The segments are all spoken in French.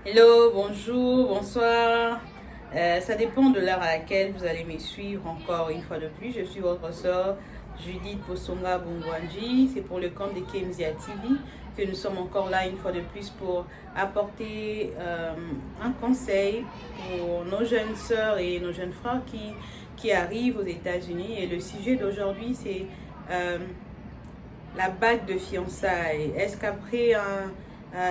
Hello, bonjour, bonsoir. Ça dépend de l'heure à laquelle vous allez me suivre encore une fois de plus. Je suis votre soeur Judith Posonga Bongwanji. C'est pour le compte de Kemzia TV que nous sommes encore là une fois de plus pour apporter un conseil pour nos jeunes sœurs et nos jeunes frères qui arrivent aux États-Unis. Et le sujet d'aujourd'hui, c'est la bague de fiançailles. Est-ce qu'après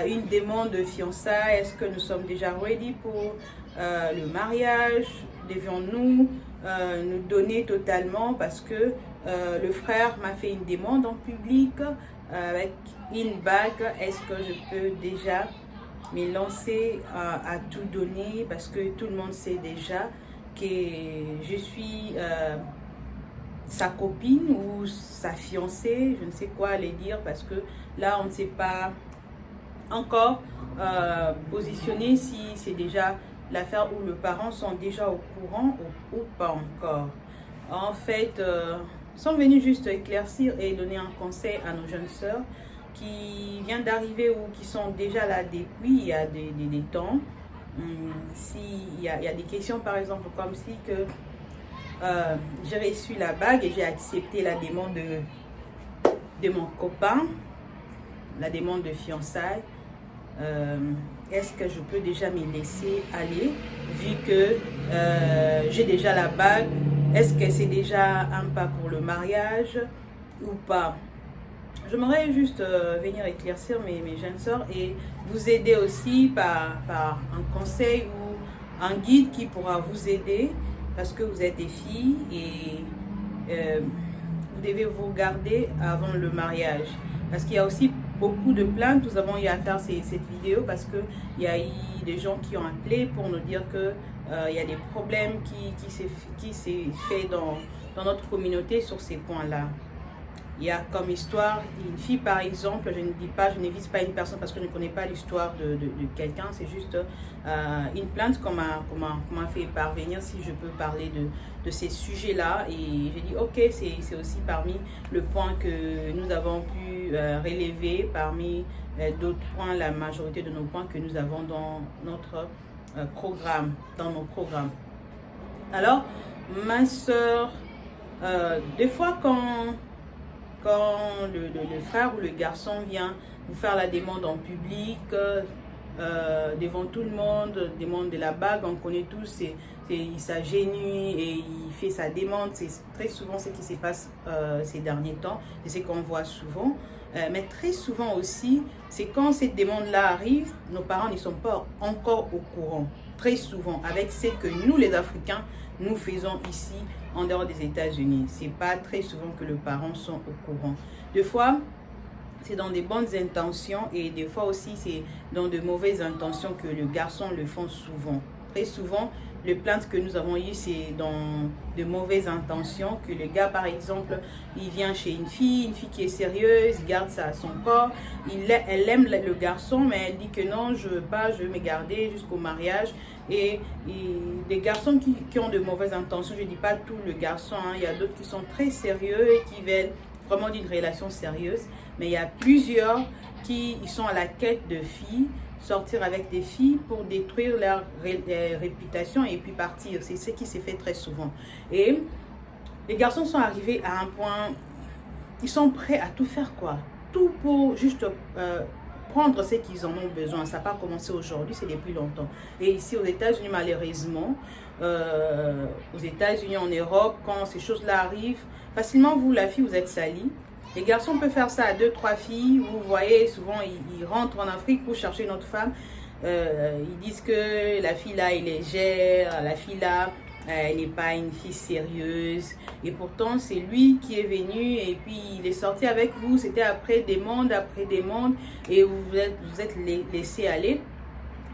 une demande de fiançailles, est-ce que nous sommes déjà ready pour le mariage? Devions-nous nous donner totalement parce que le frère m'a fait une demande en public avec une bague? Est-ce que je peux déjà me lancer à tout donner parce que tout le monde sait déjà que je suis sa copine ou sa fiancée, je ne sais quoi aller dire parce que là on ne sait pas encore positionner si c'est déjà l'affaire où les parents sont déjà au courant ou pas encore. En fait, nous sommes venus juste éclaircir et donner un conseil à nos jeunes sœurs qui viennent d'arriver ou qui sont déjà là depuis il y a des temps. S'il y a des questions par exemple comme si que j'ai reçu la bague et j'ai accepté la demande de mon copain, la demande de fiançailles. Est-ce que je peux déjà me laisser aller vu que j'ai déjà la bague? Est-ce que c'est déjà un pas pour le mariage ou pas? J'aimerais juste venir éclaircir mes jeunes sœurs et vous aider aussi par un conseil ou un guide qui pourra vous aider parce que vous êtes des filles et vous devez vous garder avant le mariage. Parce qu'il y a aussi beaucoup de plaintes. Nous avons eu à faire cette vidéo parce qu'il y a eu des gens qui ont appelé pour nous dire que il y a des problèmes qui s'est fait dans notre communauté sur ces points-là. Il y a comme histoire une fille par exemple, je ne vise pas une personne parce que je ne connais pas l'histoire de quelqu'un, c'est juste une plainte qu'on m'a fait parvenir si je peux parler de ces sujets-là. Et j'ai dit ok, c'est aussi parmi le point que nous avons pu relever, parmi d'autres points, la majorité de nos points que nous avons dans notre programme, dans nos programmes. Alors, ma soeur, des fois quand le frère ou le garçon vient vous faire la demande en public, devant tout le monde, demande de la bague, on connaît tous, il s'agenouille et il fait sa demande. C'est très souvent ce qui se passe ces derniers temps, c'est ce qu'on voit souvent. Mais très souvent aussi, c'est quand cette demande-là arrive, nos parents ne sont pas encore au courant. Très souvent, avec ce que nous les Africains, nous faisons ici en dehors des États-Unis. C'est pas très souvent que les parents sont au courant. Des fois, c'est dans des bonnes intentions et des fois aussi c'est dans de mauvaises intentions que les garçons le font souvent. Très souvent, les plaintes que nous avons eues, c'est dans de mauvaises intentions, que le gars, par exemple, il vient chez une fille qui est sérieuse, il garde ça à son corps, elle aime le garçon, mais elle dit que non, je veux pas, je veux me garder jusqu'au mariage. Et des garçons qui ont de mauvaises intentions, je ne dis pas tous les garçons, hein, il y a d'autres qui sont très sérieux et qui veulent vraiment d'une relation sérieuse, mais il y a plusieurs qui sont à la quête de filles, sortir avec des filles pour détruire leur réputation et puis partir. C'est ce qui s'est fait très souvent. Et les garçons sont arrivés à un point, ils sont prêts à tout faire quoi. Tout pour juste prendre ce qu'ils en ont besoin. Ça n'a pas commencé aujourd'hui, c'est depuis longtemps. Et ici aux États-Unis, malheureusement, aux États-Unis, en Europe, quand ces choses-là arrivent, facilement, vous, la fille, vous êtes salie. Les garçons peuvent faire ça à 2-3 filles. Vous voyez, souvent, ils rentrent en Afrique pour chercher une autre femme. Ils disent que la fille là est légère, la fille là, elle n'est pas une fille sérieuse. Et pourtant, c'est lui qui est venu et puis il est sorti avec vous. C'était après demande et vous êtes laissé aller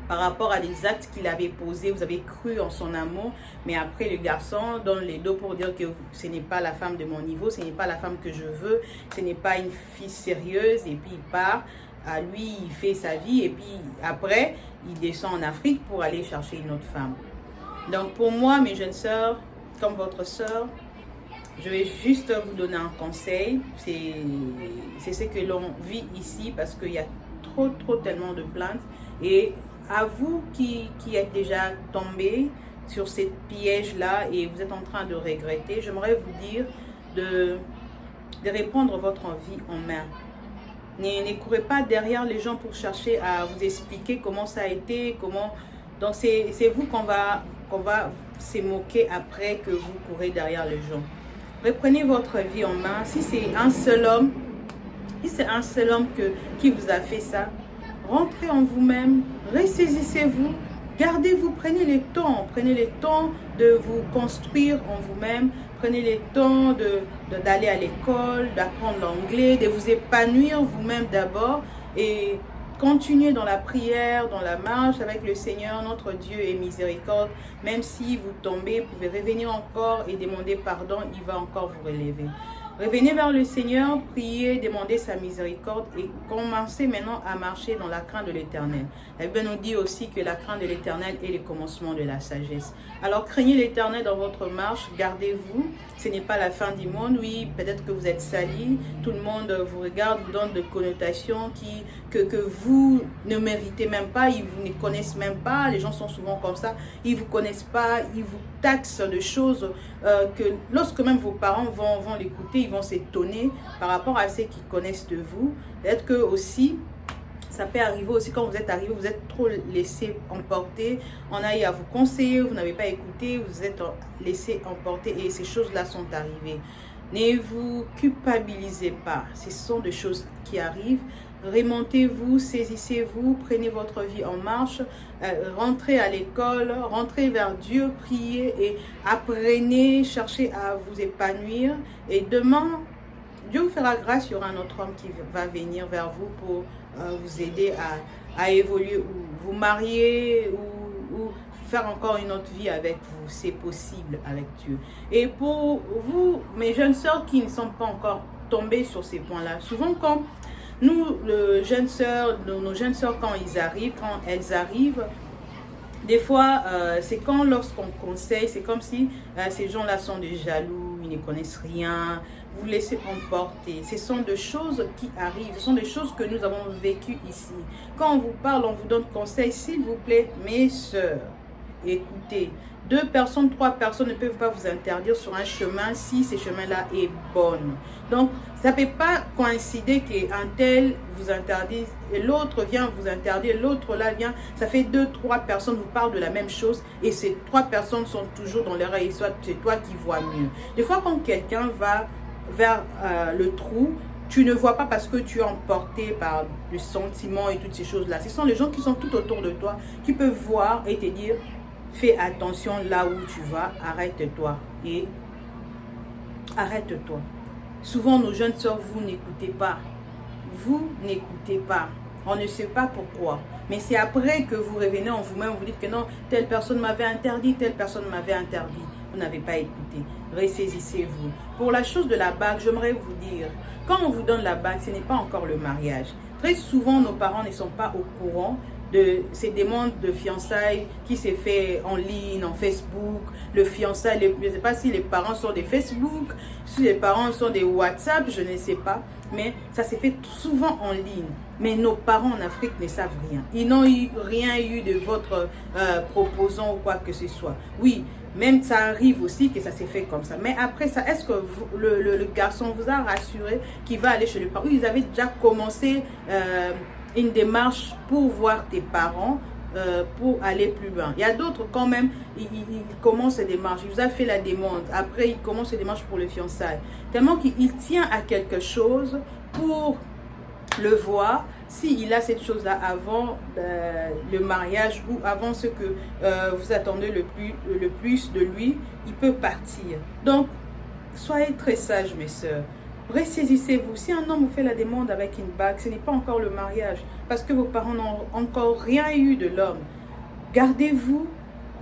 par rapport à des actes qu'il avait posés. Vous avez cru en son amour, mais après le garçon donne les dos pour dire que ce n'est pas la femme de mon niveau, ce n'est pas la femme que je veux, ce n'est pas une fille sérieuse, et puis il part. À lui, il fait sa vie et puis après, il descend en Afrique pour aller chercher une autre femme. Donc pour moi, mes jeunes sœurs, comme votre sœur, je vais juste vous donner un conseil. C'est ce que l'on vit ici parce qu'il y a tellement de plaintes et à vous qui êtes déjà tombé sur ces pièges-là et vous êtes en train de regretter, j'aimerais vous dire de reprendre votre vie en main. Ne courez pas derrière les gens pour chercher à vous expliquer comment ça a été, comment... Donc c'est vous qu'on va se moquer après que vous courez derrière les gens. Reprenez votre vie en main. Si c'est un seul homme, qui vous a fait ça, rentrez en vous-même, ressaisissez-vous, gardez-vous, prenez le temps de vous construire en vous-même, prenez le temps d'aller à l'école, d'apprendre l'anglais, de vous épanouir vous-même d'abord et continuez dans la prière, dans la marche avec le Seigneur. Notre Dieu est miséricorde. Même si vous tombez, vous pouvez revenir encore et demander pardon, il va encore vous relever. Revenez vers le Seigneur, priez, demandez sa miséricorde et commencez maintenant à marcher dans la crainte de l'Éternel. La Bible nous dit aussi que la crainte de l'Éternel est le commencement de la sagesse. Alors craignez l'Éternel dans votre marche, gardez-vous. Ce n'est pas la fin du monde. Oui, peut-être que vous êtes sali, tout le monde vous regarde, vous donne des connotations que vous ne méritez même pas, ils vous ne connaissent même pas. Les gens sont souvent comme ça, ils ne vous connaissent pas, ils vous taxent de choses que lorsque même vos parents vont l'écouter, ils vont s'étonner par rapport à ceux qui connaissent de vous. Peut-être que aussi, ça peut arriver aussi quand vous êtes arrivé, vous êtes trop laissé emporter. On a eu à vous conseiller, vous n'avez pas écouté, vous êtes laissé emporter et ces choses-là sont arrivées. Ne vous culpabilisez pas, ce sont des choses qui arrivent. Remontez-vous, saisissez-vous, prenez votre vie en marche, rentrez à l'école, rentrez vers Dieu, priez et apprenez, cherchez à vous épanouir. Et demain, Dieu vous fera grâce, il y aura un autre homme qui va venir vers vous pour vous aider à évoluer ou vous marier ou faire encore une autre vie avec vous. C'est possible avec Dieu. Et pour vous, mes jeunes sœurs qui ne sont pas encore tombées sur ces points-là, souvent quand nous, nos jeunes sœurs, quand elles arrivent, des fois, c'est quand lorsqu'on conseille, c'est comme si ces gens-là sont des jaloux, ils ne connaissent rien, vous laissez emporter. Ce sont des choses qui arrivent, ce sont des choses que nous avons vécues ici. Quand on vous parle, on vous donne conseil, s'il vous plaît, mes sœurs, écoutez. 2 personnes, 3 personnes ne peuvent pas vous interdire sur un chemin si ce chemin-là est bon. Donc, ça ne peut pas coïncider qu'un tel vous interdise et l'autre vient vous interdire, l'autre là vient. Ça fait 2, 3 personnes vous parlent de la même chose et ces 3 personnes sont toujours dans l'erreur et soit c'est toi qui vois mieux. Des fois, quand quelqu'un va vers le trou, tu ne vois pas parce que tu es emporté par le sentiment et toutes ces choses-là. Ce sont les gens qui sont tout autour de toi qui peuvent voir et te dire fais attention là où tu vas, arrête-toi et arrête-toi. Souvent, nos jeunes sœurs, vous n'écoutez pas. Vous n'écoutez pas. On ne sait pas pourquoi. Mais c'est après que vous revenez en vous-même, vous dites que non, telle personne m'avait interdit, telle personne m'avait interdit. Vous n'avez pas écouté. Ressaisissez-vous. Pour la chose de la bague, j'aimerais vous dire, quand on vous donne la bague, ce n'est pas encore le mariage. Très souvent, nos parents ne sont pas au courant de ces demandes de fiançailles qui s'est fait en ligne, en Facebook, le fiançailles, je ne sais pas si les parents sont des Facebook, si les parents sont des WhatsApp, je ne sais pas, mais ça s'est fait souvent en ligne. Mais nos parents en Afrique ne savent rien. Ils n'ont rien eu de votre proposant ou quoi que ce soit. Oui, même ça arrive aussi que ça s'est fait comme ça. Mais après ça, est-ce que le garçon vous a rassuré qu'il va aller chez les parents? Oui, ils avaient déjà commencé une démarche pour voir tes parents, pour aller plus loin. Il y a d'autres quand même, ils commencent ces démarches. Il vous a fait la demande. Après, il commence les démarches pour le fiançailles. Tellement qu'il tient à quelque chose pour le voir. S'il a cette chose-là avant le mariage ou avant ce que vous attendez le plus de lui, il peut partir. Donc, soyez très sages, mes sœurs. Ressaisissez-vous. Si un homme vous fait la demande avec une bague, ce n'est pas encore le mariage. Parce que vos parents n'ont encore rien eu de l'homme. Gardez-vous.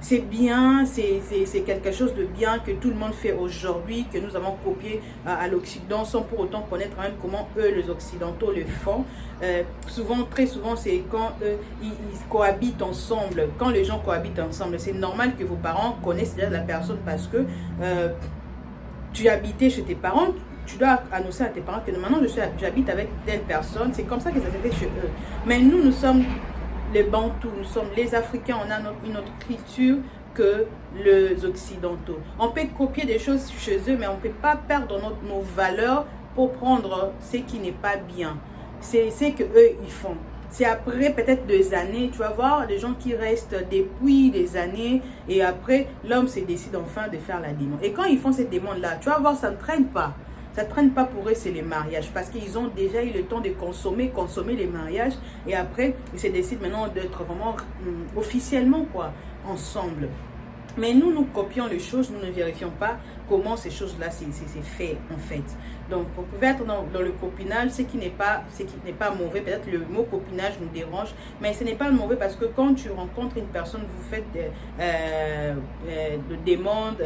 C'est bien, c'est quelque chose de bien que tout le monde fait aujourd'hui, que nous avons copié à l'Occident sans pour autant connaître même comment eux, les Occidentaux, le font. Très souvent, c'est quand ils cohabitent ensemble. Quand les gens cohabitent ensemble, c'est normal que vos parents connaissent déjà la personne parce que tu habitais chez tes parents. Tu dois annoncer à tes parents que maintenant j'habite avec telle personne. C'est comme ça que ça s'est fait chez eux. Mais nous sommes les Bantous, nous sommes les Africains, on a une autre culture que les Occidentaux. On peut copier des choses chez eux, mais on ne peut pas perdre nos valeurs pour prendre ce qui n'est pas bien. C'est ce qu'eux, ils font. C'est après peut-être 2 années, tu vas voir des gens qui restent depuis des années et après, l'homme se décide enfin de faire la demande. Et quand ils font cette demande-là, tu vas voir, ça ne traîne pas. Ça ne traîne pas pour eux, c'est les mariages. Parce qu'ils ont déjà eu le temps de consommer les mariages. Et après, ils se décident maintenant d'être vraiment officiellement quoi, ensemble. Mais nous, nous copions les choses, nous ne vérifions pas comment ces choses-là c'est fait en fait. Donc, vous pouvez être dans le copinage, ce qui n'est pas mauvais. Peut-être le mot copinage nous dérange, mais ce n'est pas mauvais parce que quand tu rencontres une personne, vous faites la demande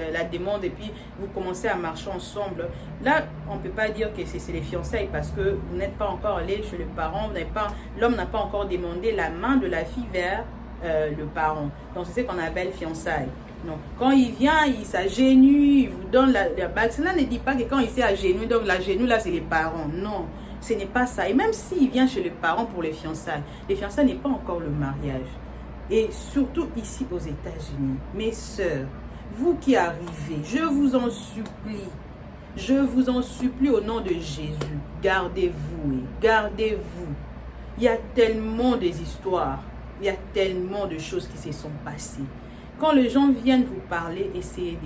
et puis vous commencez à marcher ensemble. Là, on ne peut pas dire que c'est les fiançailles parce que vous n'êtes pas encore allé chez le parent, l'homme n'a pas encore demandé la main de la fille vers le parent. Donc, c'est ce qu'on appelle fiançailles. Non. Quand il vient, il s'agenouille, il vous donne la bague. Cela ne dit pas que quand il s'est agenouillé, donc la genou là, c'est les parents. Non, ce n'est pas ça. Et même s'il vient chez les parents pour les fiançailles n'est pas encore le mariage. Et surtout ici aux États-Unis, mes sœurs, vous qui arrivez, je vous en supplie au nom de Jésus, gardez-vous, gardez-vous. Il y a tellement des histoires, il y a tellement de choses qui se sont passées. Quand les gens viennent vous parler, essayez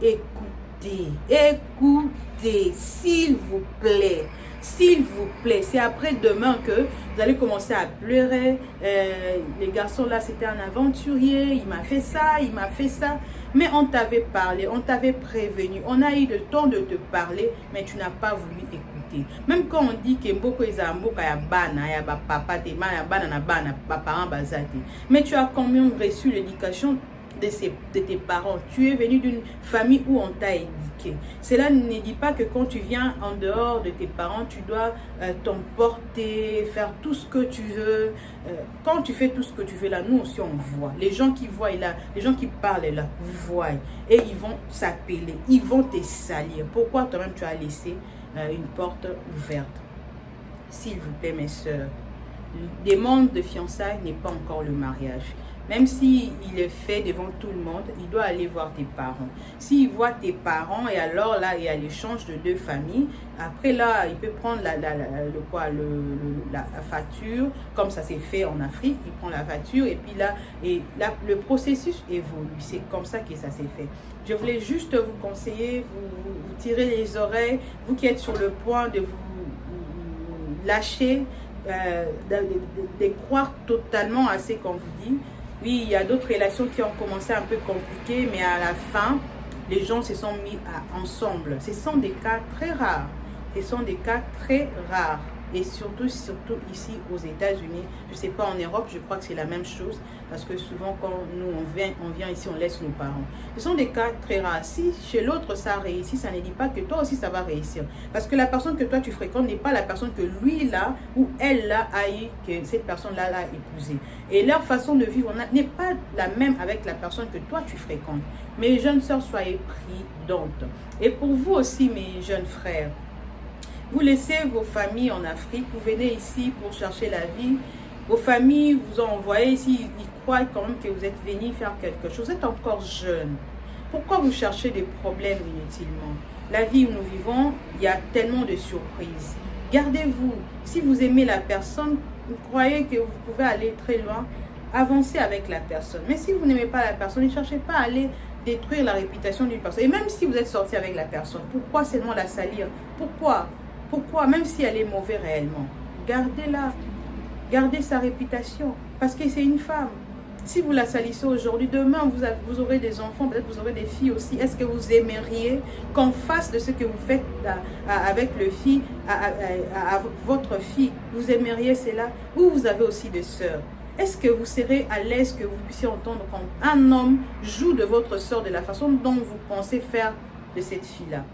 d'écouter. Écoutez, s'il vous plaît. S'il vous plaît. C'est après demain que vous allez commencer à pleurer. Les garçons là, c'était un aventurier. Il m'a fait ça, il m'a fait ça. Mais on t'avait parlé, on t'avait prévenu. On a eu le temps de te parler, mais tu n'as pas voulu écouter. Même quand on dit que Mboko Ezamboka ya bana, ya papa, te ya bana na bana, parents bazate. Mais tu as quand même reçu l'éducation de tes parents. Tu es venu d'une famille où on t'a éduqué. Cela ne dit pas que quand tu viens en dehors de tes parents, tu dois t'emporter, faire tout ce que tu veux. Quand tu fais tout ce que tu veux là, nous aussi on voit. Les gens qui voient là, les gens qui parlent là, voient. Et ils vont s'appeler, ils vont te salir. Pourquoi toi-même tu as laissé une porte ouverte? S'il vous plaît mes soeurs, demande de fiançailles n'est pas encore le mariage. Même s'il est fait devant tout le monde, il doit aller voir tes parents. S'il voit tes parents, et alors là, il y a l'échange de 2 familles. Après là, il peut prendre la facture, comme ça s'est fait en Afrique. Il prend la facture et puis là, le processus évolue. C'est comme ça que ça s'est fait. Je voulais juste vous conseiller, vous tirer les oreilles, vous qui êtes sur le point de vous lâcher, de croire totalement à ce qu'on vous dit. Oui, il y a d'autres relations qui ont commencé un peu compliquées, mais à la fin, les gens se sont mis ensemble. Ce sont des cas très rares. Ce sont des cas très rares. Et surtout ici aux États-Unis. Je ne sais pas en Europe, je crois que c'est la même chose. Parce que souvent, quand nous, on vient ici, on laisse nos parents. Ce sont des cas très rares. Si chez l'autre, ça réussit, ça ne dit pas que toi aussi, ça va réussir. Parce que la personne que toi, tu fréquentes n'est pas la personne que lui, là, ou elle, là, a eu, que cette personne-là, l'a épousée. Et leur façon de vivre n'est pas la même avec la personne que toi, tu fréquentes. Mes jeunes sœurs, soyez prudentes. Et pour vous aussi, mes jeunes frères, vous laissez vos familles en Afrique, vous venez ici pour chercher la vie. Vos familles vous ont envoyé ici, ils croient quand même que vous êtes venus faire quelque chose. Vous êtes encore jeune. Pourquoi vous cherchez des problèmes inutilement? La vie où nous vivons, il y a tellement de surprises. Gardez-vous. Si vous aimez la personne, vous croyez que vous pouvez aller très loin, avancez avec la personne. Mais si vous n'aimez pas la personne, ne cherchez pas à aller détruire la réputation d'une personne. Et même si vous êtes sorti avec la personne, pourquoi seulement la salir? Pourquoi, même si elle est mauvaise réellement, gardez-la, gardez sa réputation, parce que c'est une femme. Si vous la salissez aujourd'hui, demain vous aurez des enfants, peut-être vous aurez des filles aussi. Est-ce que vous aimeriez qu'en face de ce que vous faites avec le fille, à votre fille, vous aimeriez cela? Ou vous avez aussi des sœurs? Est-ce que vous serez à l'aise que vous puissiez entendre quand un homme joue de votre sœur de la façon dont vous pensez faire de cette fille-là?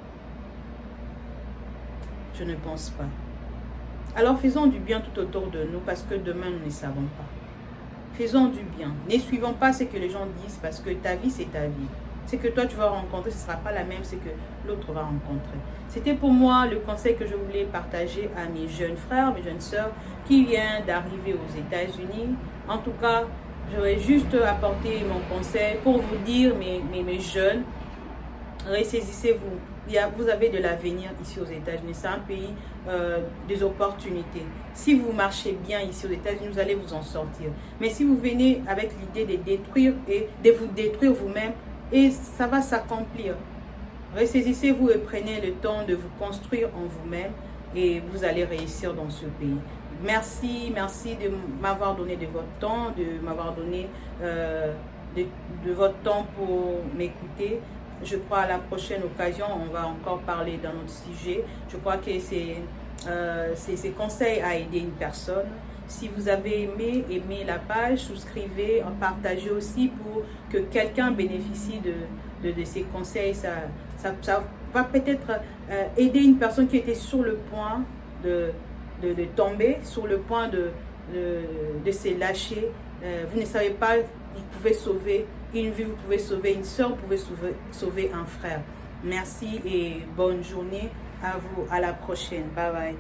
Je ne pense pas. Alors faisons du bien tout autour de nous parce que demain nous ne savons pas. Faisons du bien. Ne suivons pas ce que les gens disent parce que ta vie c'est ta vie. ce que toi tu vas rencontrer, ce ne sera pas la même, ce que l'autre va rencontrer. C'était pour moi le conseil que je voulais partager à mes jeunes frères, mes jeunes sœurs qui viennent d'arriver aux États-Unis. En tout cas, j'aurais juste apporté mon conseil pour vous dire, mes jeunes, ressaisissez-vous. Vous avez de l'avenir ici aux États-Unis. C'est un pays des opportunités. Si vous marchez bien ici aux États-Unis, vous allez vous en sortir. Mais si vous venez avec l'idée de détruire et de vous détruire vous-même, et ça va s'accomplir. Ressaisissez-vous et prenez le temps de vous construire en vous-même et vous allez réussir dans ce pays. Merci de m'avoir donné de votre temps, de m'avoir donné de votre temps pour m'écouter. Je crois à la prochaine occasion, on va encore parler d'un autre sujet. Je crois que ces conseils à aider une personne. Si vous avez aimé la page, souscrivez, partagez aussi pour que quelqu'un bénéficie de ces conseils. Ça va peut-être aider une personne qui était sur le point de tomber, sur le point de se lâcher. Vous ne savez pas, vous pouvez sauver une vie, vous pouvez sauver une soeur, vous pouvez sauver un frère. Merci et bonne journée à vous. À la prochaine. Bye bye.